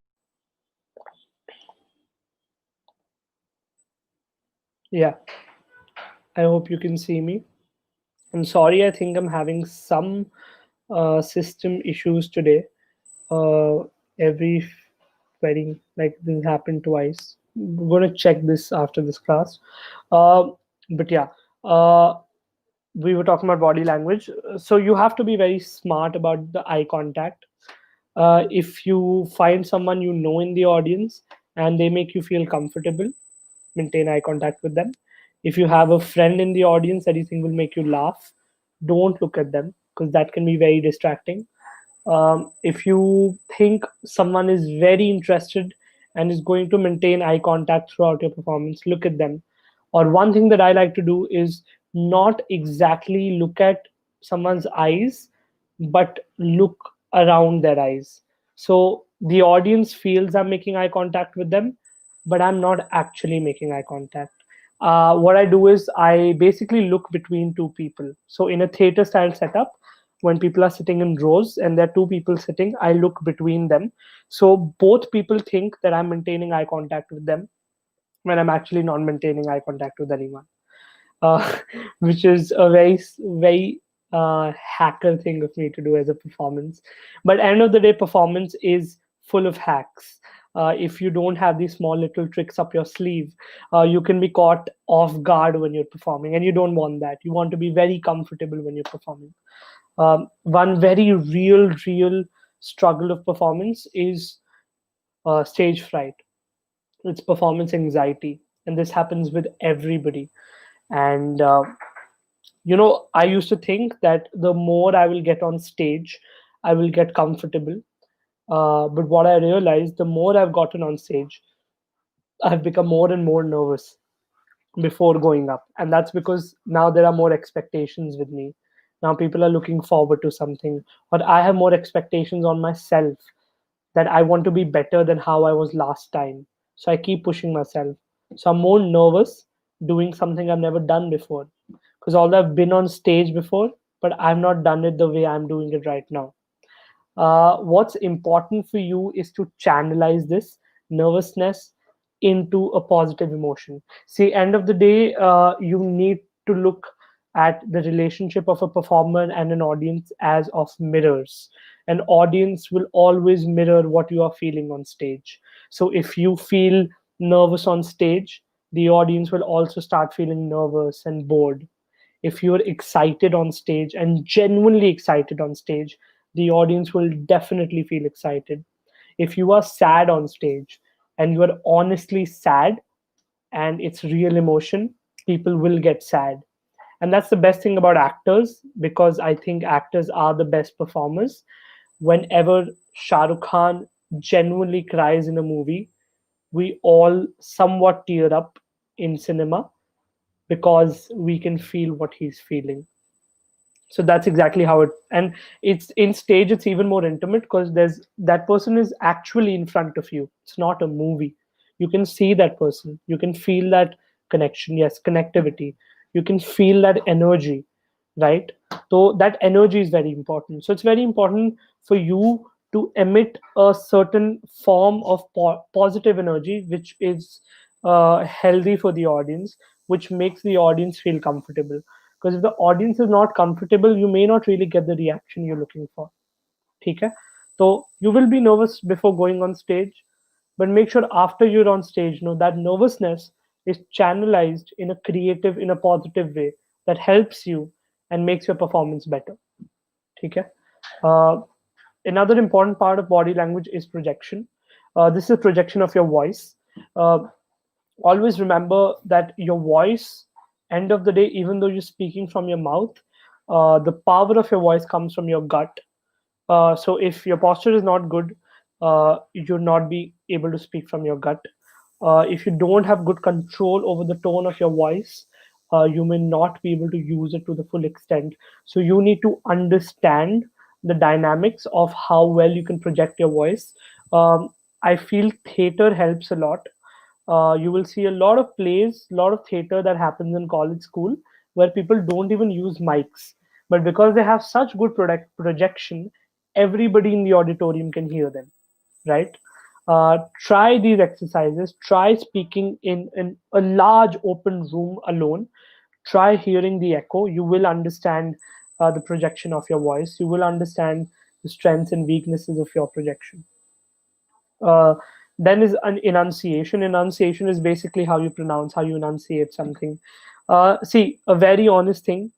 yeah, I hope you can see me. I'm sorry, I think I'm having some system issues today. uh, every very, like, this happened twice. We're going to check this after this class. uh, but yeah, uh, we were talking about body language. So you have to be very smart about the eye contact. If you find someone you know in the audience and they make you feel comfortable, maintain eye contact with them. If you have a friend in the audience that you think will make you laugh, don't look at them because that can be very distracting. If you think someone is very interested and is going to maintain eye contact throughout your performance, look at them. Or one thing that I like to do is not exactly look at someone's eyes, but look around their eyes. So the audience feels I'm making eye contact with them, but I'm not actually making eye contact. What I do is I basically look between two people. So in a theater style setup, when people are sitting in rows and there are two people sitting, I look between them. So both people think that I'm maintaining eye contact with them when I'm actually not maintaining eye contact with anyone. uh, which is a very hacker thing of me to do as a performance. But end of the day, performance is full of hacks. If you don't have these small little tricks up your sleeve, you can be caught off guard when you're performing, and you don't want that. You want to be very comfortable when you're performing. One very real struggle of performance is stage fright. It's performance anxiety, and this happens with everybody. And I used to think that the more I will get on stage, I will get comfortable. But what I realized, the more I've gotten on stage, I've become more and more nervous. before going up. And that's because now there are more expectations with me. Now people are looking forward to something, or I have more expectations on myself, that I want to be better than how I was last time. So I keep pushing myself. So I'm more nervous doing something I've never done before. Because although I've been on stage before, but I've not done it the way I'm doing it right now. What's important for you is to channelize this nervousness into a positive emotion. See, end of the day, you need to look at the relationship of a performer and an audience as of mirrors. An audience will always mirror what you are feeling on stage. So if you feel nervous on stage, the audience will also start feeling nervous and bored. If you're excited on stage and genuinely excited on stage, the audience will definitely feel excited. If you are sad on stage and you are honestly sad and it's real emotion, people will get sad. And that's the best thing about actors, because I think actors are the best performers. Whenever Shah Rukh Khan genuinely cries in a movie, we all somewhat tear up in cinema because we can feel what he's feeling. So that's exactly how it, and it's in stage, it's even more intimate because there's that person is actually in front of you. It's not a movie. You can see that person, you can feel that connection, yes, connectivity. You can feel that energy, right? So that energy is very important. So it's very important for you to emit a certain form of positive energy, which is healthy for the audience, which makes the audience feel comfortable. Because if the audience is not comfortable, you may not really get the reaction you're looking for. Okay? So you will be nervous before going on stage, but make sure after you're on stage, know that nervousness is channelized in a creative, in a positive way that helps you and makes your performance better. Okay? Uh, Another important part of body language is projection. This is a projection of your voice. Uh, Always remember that your voice, end of the day, even though you're speaking from your mouth, the power of your voice comes from your gut. So if your posture is not good, you'll not be able to speak from your gut. If you don't have good control over the tone of your voice, you may not be able to use it to the full extent. So you need to understand the dynamics of how well you can project your voice. I feel theater helps a lot. You will see a lot of plays, a lot of theater that happens in college school where people don't even use mics. But because they have such good product projection, everybody in the auditorium can hear them, right? Try these exercises. Try speaking in a large open room alone. Try hearing the echo. You will understand the projection of your voice. You will understand the strengths and weaknesses of your projection. uh, then is an enunciation. Enunciation is basically how you pronounce, how you enunciate something. See, a very honest thing,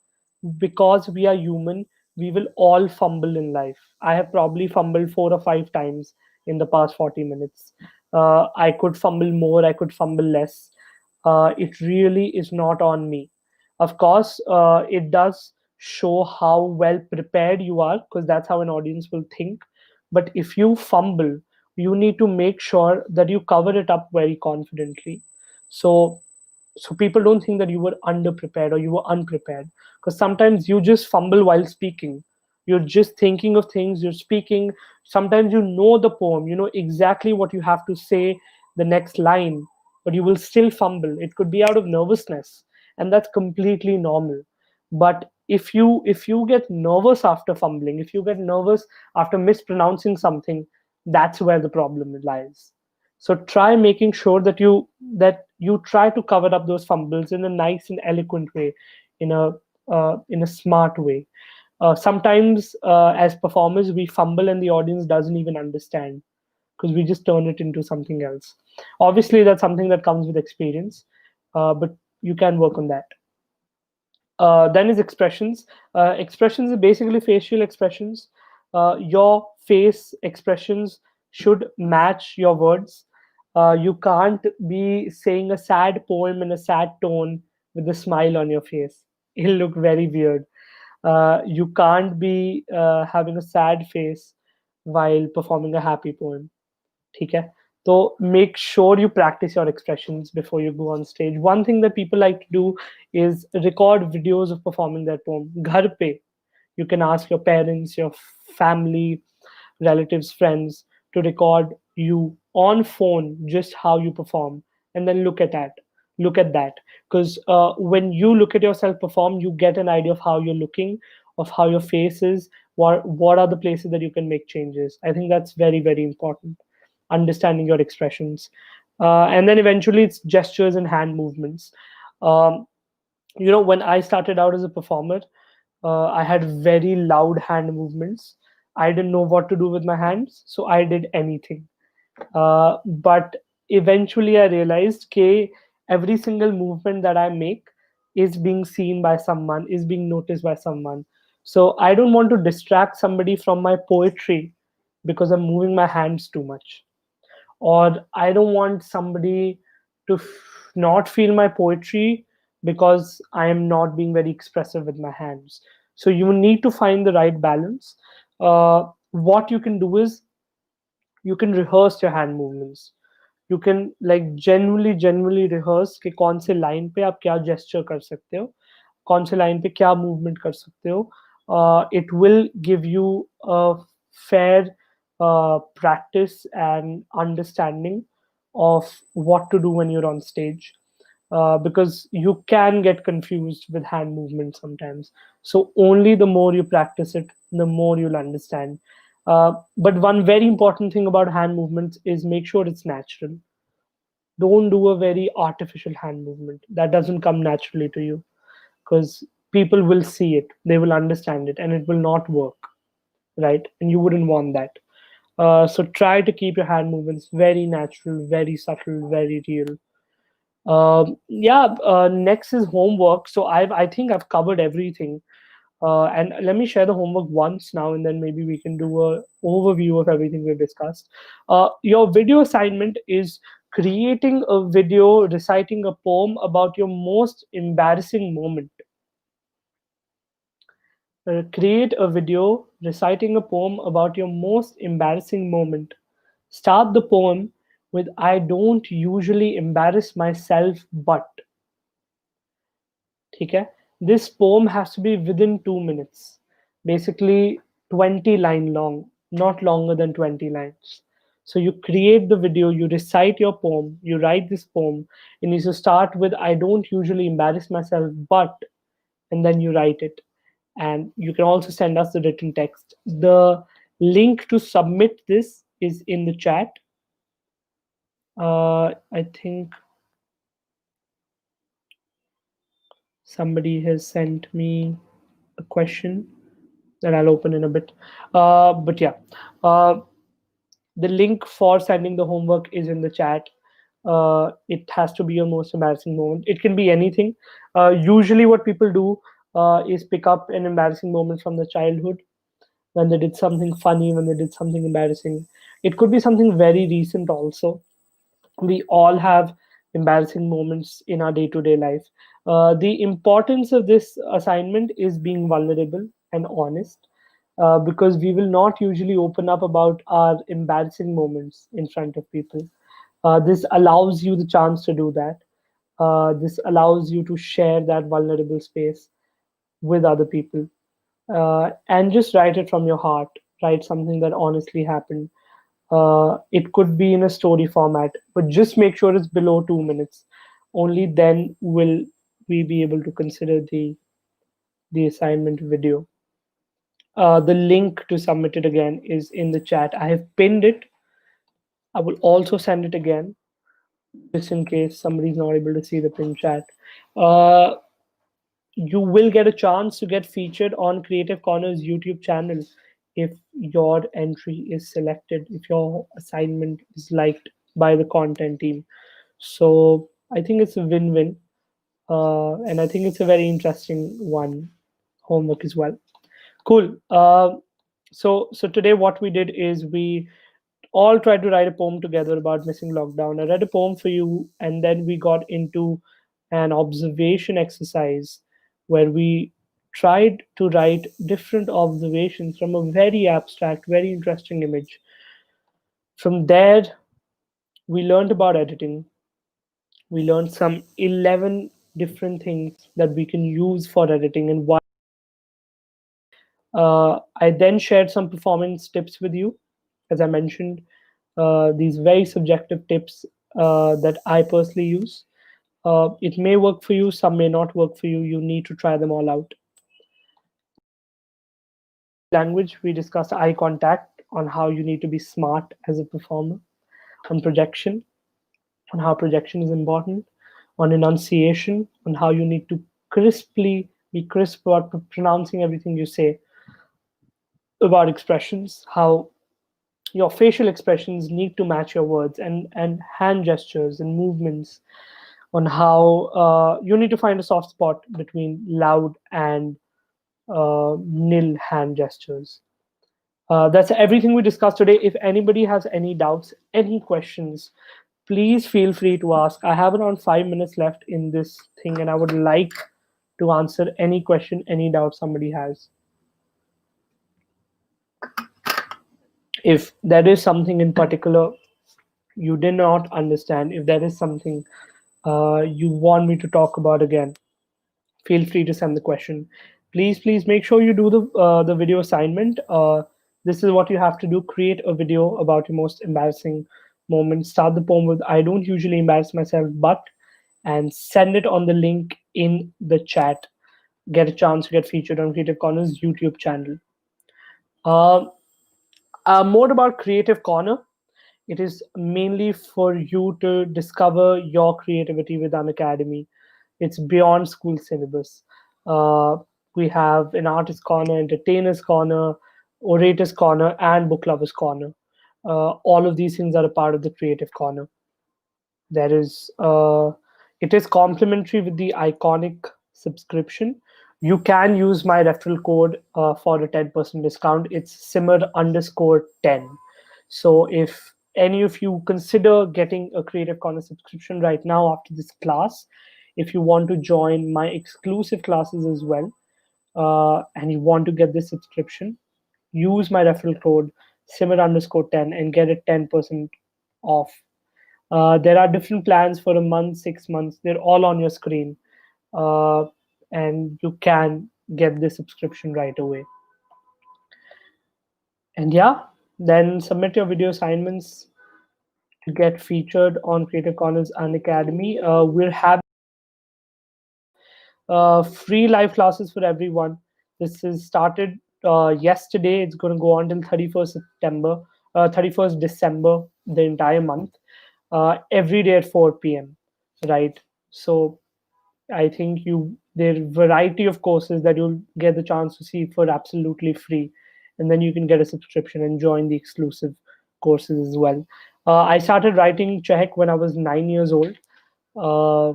because we are human, we will all fumble in life. I have probably fumbled 4 or 5 times in the past 40 minutes. I could fumble more, I could fumble less. It really is not on me. Of course, it does show how well prepared you are, because that's how an audience will think. But if you fumble, you need to make sure that you cover it up very confidently. So people don't think that you were underprepared or you were unprepared, because sometimes you just fumble while speaking. You're just thinking of things, you're speaking. Sometimes you know the poem, you know exactly what you have to say, the next line, but you will still fumble. It could be out of nervousness, and that's completely normal. But if you get nervous after fumbling, if you get nervous after mispronouncing something, that's where the problem lies. So try making sure that you try to cover up those fumbles in a nice and eloquent way, in a smart way. Sometimes, as performers, we fumble and the audience doesn't even understand, because we just turn it into something else. Obviously, that's something that comes with experience, but you can work on that. Then is expressions. Expressions are basically facial expressions. Your face expressions should match your words. You can't be saying a sad poem in a sad tone with a smile on your face. It'll look very weird. You can't be having a sad face while performing a happy poem. ठीक है? So make sure you practice your expressions before you go on stage. One thing that people like to do is record videos of performing their poem. Ghar pe, you can ask your parents, your family, relatives, friends to record you on phone just how you perform, and then look at that. Look at that, because when you look at yourself perform, you get an idea of how you're looking, of how your face is, what are the places that you can make changes. I think that's very, very important. Understanding your expressions, and then eventually it's gestures and hand movements. Um, when I started out as a performer, I had very loud hand movements. I didn't know what to do with my hands, so I did anything. But eventually I realized that every single movement that I make is being seen by someone, is being noticed by someone. So I don't want to distract somebody from my poetry because I'm moving my hands too much, or I don't want somebody to not feel my poetry because I am not being very expressive with my hands. So you need to find the right balance. What you can do is you can rehearse your hand movements. You can like genuinely rehearse कि कौन से line पे आप क्या gesture कर सकते हो, कौन से लाइन पे क्या movement कर सकते हो. It will give you a fair practice and understanding of what to do when you're on stage, because you can get confused with hand movement sometimes. So only the more you practice it, the more you'll understand. But one very important thing about hand movements is make sure it's natural. Don't do a very artificial hand movement that doesn't come naturally to you, because people will see it, they will understand it, and it will not work, right? And you wouldn't want that. So try to keep your hand movements very natural, very subtle, very real. Yeah. Next is homework. So I think I've covered everything. And let me share the homework once now, and then maybe we can do a overview of everything we've discussed. Your video assignment is creating a video reciting a poem about your most embarrassing moment. Create a video reciting a poem about your most embarrassing moment. Start the poem with I don't usually embarrass myself, but. ठीक है. This poem has to be within 2 minutes, basically 20 line long, not longer than 20 lines. So you create the video, you recite your poem, you write this poem, and you should start with I don't usually embarrass myself, but, and then you write it. And you can also send us the written text. The link to submit this is in the chat. I think somebody has sent me a question that I'll open in a bit. But yeah, uh, the link for sending the homework is in the chat. It has to be your most embarrassing moment. It can be anything. Usually, what people do is pick up an embarrassing moment from the childhood, when they did something funny, when they did something embarrassing. It could be something very recent also. We all have embarrassing moments in our day-to-day life. The importance of this assignment is being vulnerable and honest, because we will not usually open up about our embarrassing moments in front of people. This allows you the chance to do that. This allows you to share that vulnerable space with other people, and just write it from your heart. Write something that honestly happened. It could be in a story format, but just make sure it's below 2 minutes. Only then will we be able to consider the assignment video. The link to submit it again is in the chat. I have pinned it. I will also send it again, just in case somebody's not able to see the pin chat. Uh, you will get a chance to get featured on Creative Corner's YouTube channel if your entry is selected, if your assignment is liked by the content team. So I think it's a win-win, and I think it's a very interesting one, homework as well. Cool. So today what we did is we all tried to write a poem together about missing lockdown. I read a poem for you, and then we got into an observation exercise where we tried to write different observations from a very abstract, very interesting image. From there, We learned about editing. We learned some 11 different things that we can use for editing and why. I then shared some performance tips with you, as I mentioned, these very subjective tips that I personally use. It may work for you, some may not work for you. You need to try them all out. Language, we discussed eye contact, on how you need to be smart as a performer, on projection, on how projection is important, on enunciation, on how you need to crisply be crisp about pronouncing everything you say, about expressions, how your facial expressions need to match your words, and hand gestures and movements, on how you need to find a soft spot between loud and nil hand gestures. That's everything we discussed today. If anybody has any doubts, any questions, please feel free to ask. I have around 5 minutes left in this thing, and I would like to answer any question, any doubt somebody has. If there is something in particular you did not understand, if there is something you want me to talk about again, feel free to send the question. Please make sure you do the video assignment. This is what you have to do: create a video about your most embarrassing moment. Start the poem with "I don't usually embarrass myself, but," and send it on the link in the chat. Get a chance to get featured on Creative Corner's YouTube channel. Uh, more about Creative Corner. It is mainly for you to discover your creativity with an academy. It's beyond school syllabus. Uh, we have an artist corner, entertainers corner, orators corner, and book lovers corner. All of these things are a part of the creative corner. There is it is complimentary with the iconic subscription. You can use my referral code for a 10% discount. It's simmer_10. So if any of you consider getting a Creative Corner subscription right now after this class, if you want to join my exclusive classes as well, and you want to get this subscription, use my referral code simmer_10 and get it 10% off. There are different plans for a month, 6 months. They're all on your screen, uh, and you can get the subscription right away. And yeah, then submit your video assignments to get featured on Creative Corners and Academy. We're having free live classes for everyone. This is started yesterday. It's going to go on till 31st September, 31st December, the entire month, every day at 4 p.m. Right. So I think there are variety of courses that you'll get the chance to see for absolutely free, and then you can get a subscription and join the exclusive courses as well. I started writing Czech when I was 9 years old, uh,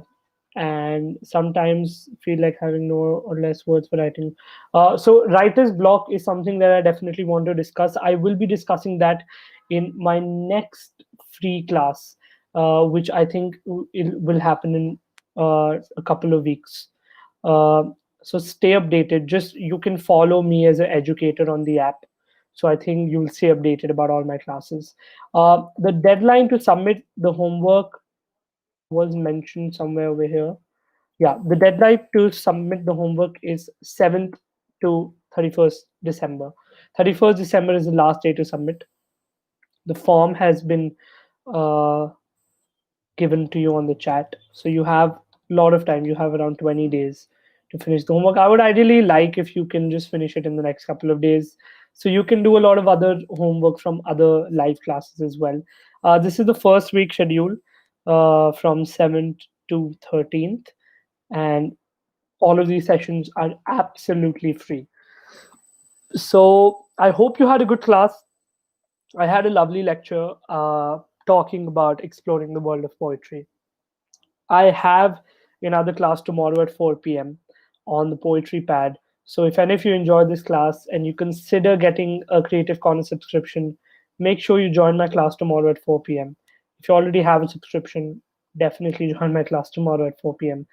and sometimes feel like having more or less words for writing. So writer's block is something that I definitely want to discuss. I will be discussing that in my next free class, which I think it will happen in a couple of weeks. Uh, so stay updated. Just you can follow me as an educator on the app. So I think you'll stay updated about all my classes. The deadline to submit the homework was mentioned somewhere over here. Yeah, the deadline to submit the homework is 7th to 31st December. 31st December is the last day to submit. The form has been uh, given to you on the chat. So you have a lot of time. You have around 20 days to finish the homework. I would ideally like if you can just finish it in the next couple of days. So you can do a lot of other homework from other live classes as well. This is the first week schedule from 7th to 13th. And all of these sessions are absolutely free. So I hope you had a good class. I had a lovely lecture talking about exploring the world of poetry. I have another class tomorrow at 4 p.m. on the poetry pad. So if any of you enjoyed this class and you consider getting a Creative Corner subscription, make sure you join my class tomorrow at 4 p.m. If you already have a subscription, definitely join my class tomorrow at 4 p.m.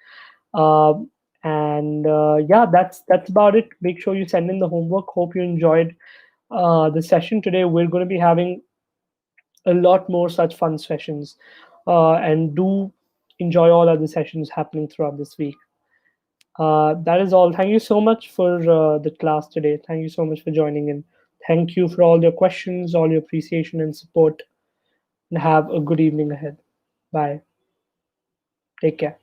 And yeah, that's about it. Make sure you send in the homework. Hope you enjoyed the session today. We're going to be having a lot more such fun sessions, and do enjoy all other sessions happening throughout this week. That is all. Thank you so much for the class today. Thank you so much for joining in. Thank you for all your questions, all your appreciation and support, and have a good evening ahead. Bye. Take care.